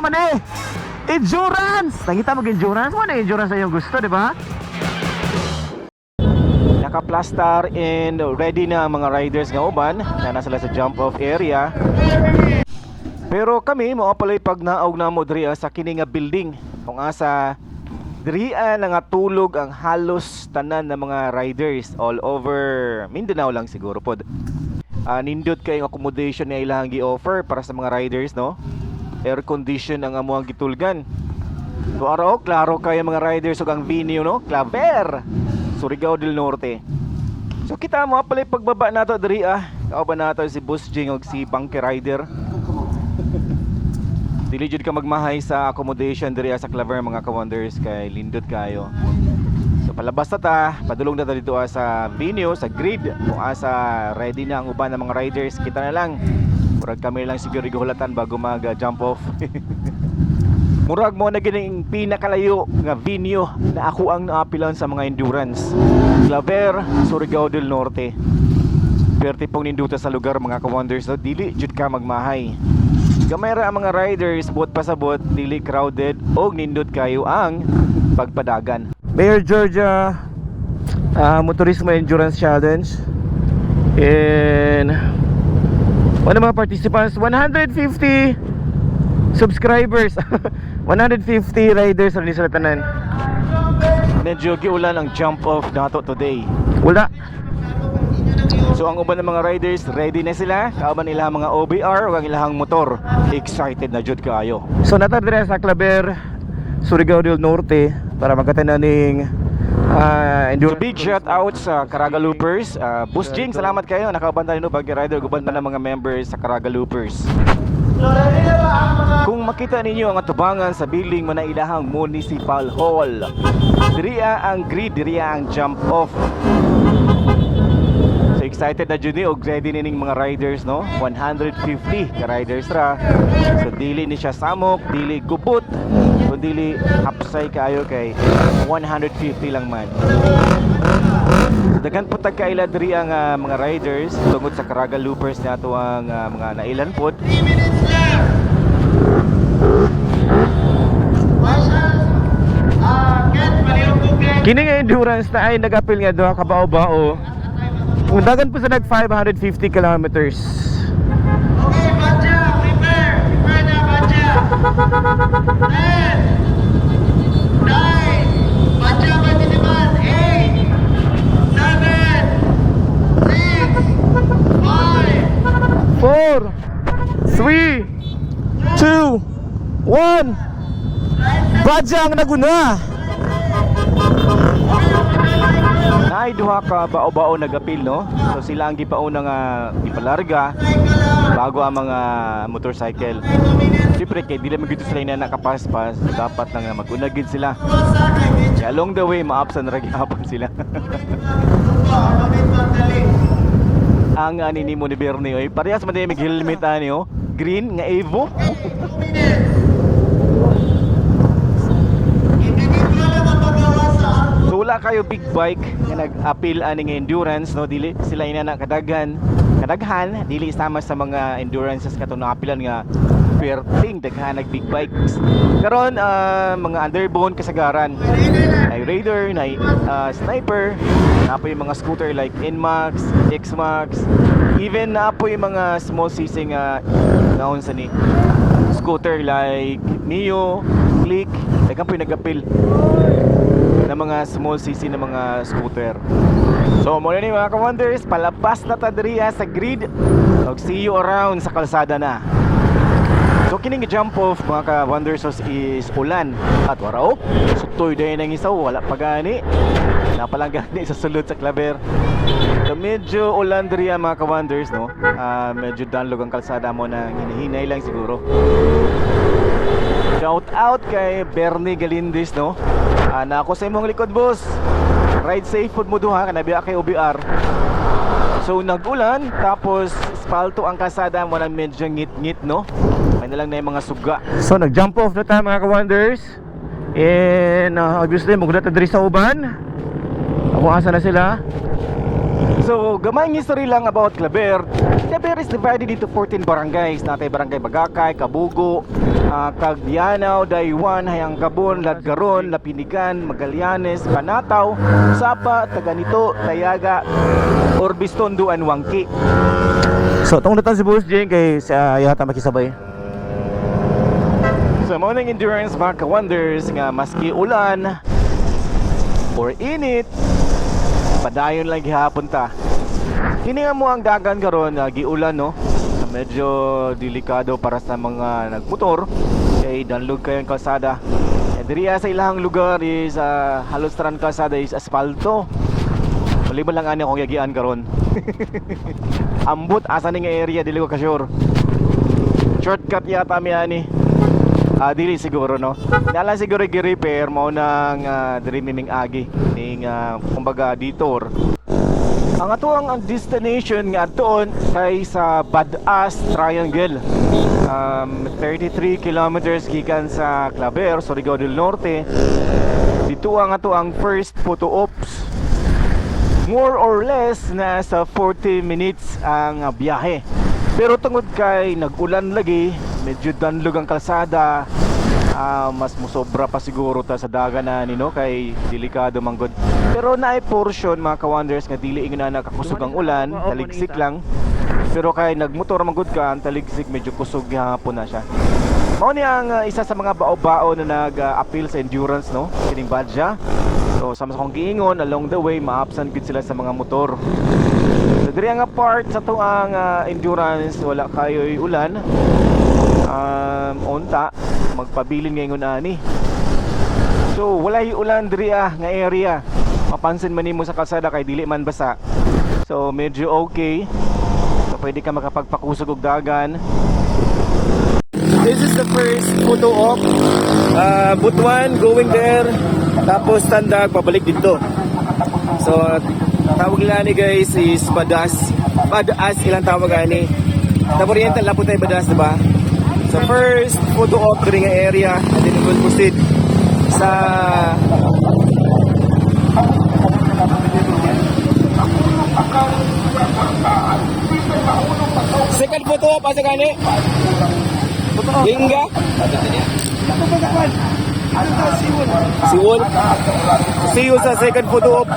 man eh. Endurance! Nakita mo endurance? Ano endurance na yung gusto, di ba? Naka-plaster and ready na ang mga riders nga uban na nasa sa jump off area. Pero kami mo palay pag naog na mo diri sa kini nga building kung asa diri na nga tulog ang halos tanan ng mga riders all over Mindanao lang siguro pod. Nindot kay accommodation na ilang gi-offer para sa mga riders, no? Air condition ang amuang gitulgan. So araw klaro kay mga riders ug ang venue, no? Claver, Surigao del Norte. So kita mo palay pagbaba nato diri kauban nato si Boss Jing ug si Bunky Rider. Dili jud ka magmahay sa accommodation diri sa Claver mga ka-wonders kay lindot kayo. So palabas na ta, padulong na ta dito sa venue, sa grid. Kung asa ready na ang uban ng mga riders, kita na lang. Murag kami lang siguro gihulatan bago mag-jump off. Murag mo na gining pinakalayo nga venue na ako ang naapilan sa mga endurance. Claver, Surigao del Norte. Perti pong ninduta sa lugar mga ka-wonders, no? Dili jud ka magmahay. Gamera ang mga riders, buot pasabot, dili crowded, og nindot kayo ang pagpadagan. Mayor Georgia Motorismo Endurance Challenge. And ano mga participants? 150 subscribers. 150 riders rin sa tanan. Medyo giulan ang jump off nato today. Wala. So ang uban ng mga riders ready na sila. Kauban nila mga OBR o ang ilahang motor. Excited na jud kaayo. So natadre sa Claver, Surigao del Norte para magkatanan ning endurance. Big shout out sa Caraga Loopers. Boss Jing, salamat kayo. Nakauban tayo no Baggy Rider, guban pa ng mga members sa Caraga Loopers. Kung makita ninyo ang atubangan sa building mo na ilahang Municipal Hall, diriya ang grid, diriya ang jump off. So excited na jud ni og ready nining mga riders, no? 150 ka riders ra. So dili ni siya samok, dili gubot, kundi hapsay kaayo kay 150 lang man. So daghan po tagkaila diri ang mga riders tungod sa Caraga Loopers nato ang mga nailan pod. Kini nga endurance na ay nagapil nga duha ka bao-bao. Kung dagan po sa nag 550 kilometers. Okay, Badja, prepare na Badja. 10 9 Badja matitiman. 8 7 6 5 4 3 2 1. Badja ang naguna. Naay duha ka bao-bao nagapil, no? So sila ang gipauna nga gipalarga bago ang mga motorcycle. Siyempre kay dili magito sila na nakapaspas, dapat na nga mag-unagid sila. Kaya along the way maapsan ra gyapon sila. Ang ani ni mo ni Bernie oy, parehas man may helmet ani oh. Green nga Evo. So wala kayo big bike nga nag-appeal ani nga endurance, no? Dili sila ina na kadaghan, dili sama sa mga endurances katong naapilan nga perting daghan nag big bikes. Karon mga underbone kasagaran. Ay Raider, na Sniper, na po yung mga scooter like NMAX, XMAX, even na po yung mga small cc nga naon sa ni scooter like Mio, Click, daghan po yung nag-appeal na mga small cc na mga scooter. So muna ni mga ka-wonders, palabas na ta diriya sa grid. So see you around sa kalsada na. So kining jump off mga ka-wonders is ulan at waraw. So toy day nang isaw, wala pa gani. Napalang gani sa sulod sa Claver. So medyo ulan diriya mga ka-wonders, no? Medyo danlog ang kalsada mo na hinahinay lang siguro. Shout out kay Bernie Galindez, no? Na ako sa imong likod, boss. Ride safe food mo duha, kanabiya kay OBR. So nag-ulan, tapos spalto ang kalsada mo na medyo ngit-ngit, no? May nalang na yung mga suga. So nag-jump off na tayo mga ka-wonders. And obviously maguna ta diri sa uban. Ako asa na sila. So gamay history lang about Claver. Claver is divided into 14 barangays. Natay barangay Bagakay, Kabugo, Cagdianaw, Daywan, Hayangkabon, Ladgaron, Lapinigan, Magallanes, Banataw, Sapa, Taganito, Tayaga, Orbiston, Duan, Wangki. So tong natan si Boss Jing kay sa yata makisabay. So morning endurance mga ka-wonders nga maski ulan or init, padayon lang gihapon ta. Kini nga mo ang dagan karon giulan no. Medyo delikado para sa mga nagmotor kay danlog kayo ang kalsada. Diri sa ilang lugar is halos taran kalsada is asfalto. Maliban lang ani akong yagian karon. Ambot asa ning area dili ko ka sure. Shortcut yata mi ani. Dili siguro no. Nala siguro gi-repair mao nang diri miming agi ning kumbaga detour. Ang atuang ang destination nga adtoon kay sa Badass Triangle. 33 kilometers gikan sa Claver, Surigao del Norte. Dito ang atuang first photo ops. More or less nasa 40 minutes ang biyahe. Pero tungod kay nag-ulan lagi, medyo danlog ang kalsada. Mas musobra pa siguro ta sa dagan na nino kay delikado manggod. Pero naay portion mga ka-wonders nga dili ingon na nakakusog ang ulan, taligsik lang. Pero kay nagmotor manggod ka, ang taligsik medyo kusog hapon na siya. Mao ni ang isa sa mga bao-bao na nag-appeal sa endurance no, kining Badja. So sama sa kong giingon, along the way maapsan gid sila sa mga motor. So diri nga part sa tuang endurance wala kayo'y ulan. Unta magpabilin ngayon ani. So walay ulan diri nga area. Mapansin man nimo sa kalsada kay dili man basa. So medyo okay. So pwede ka makapagpakusog og dagan. This is the first photo op. Butuan going there. Tapos Tandag pabalik dito. So tawag nila ni guys is Badass. Badass ilang tawag ani. Sa Oriental lapot tayo Badass, diba? So first photo op during nga area and then we'll proceed sa second photo op asa gani? Lingga? Siwon. See you sa second photo op.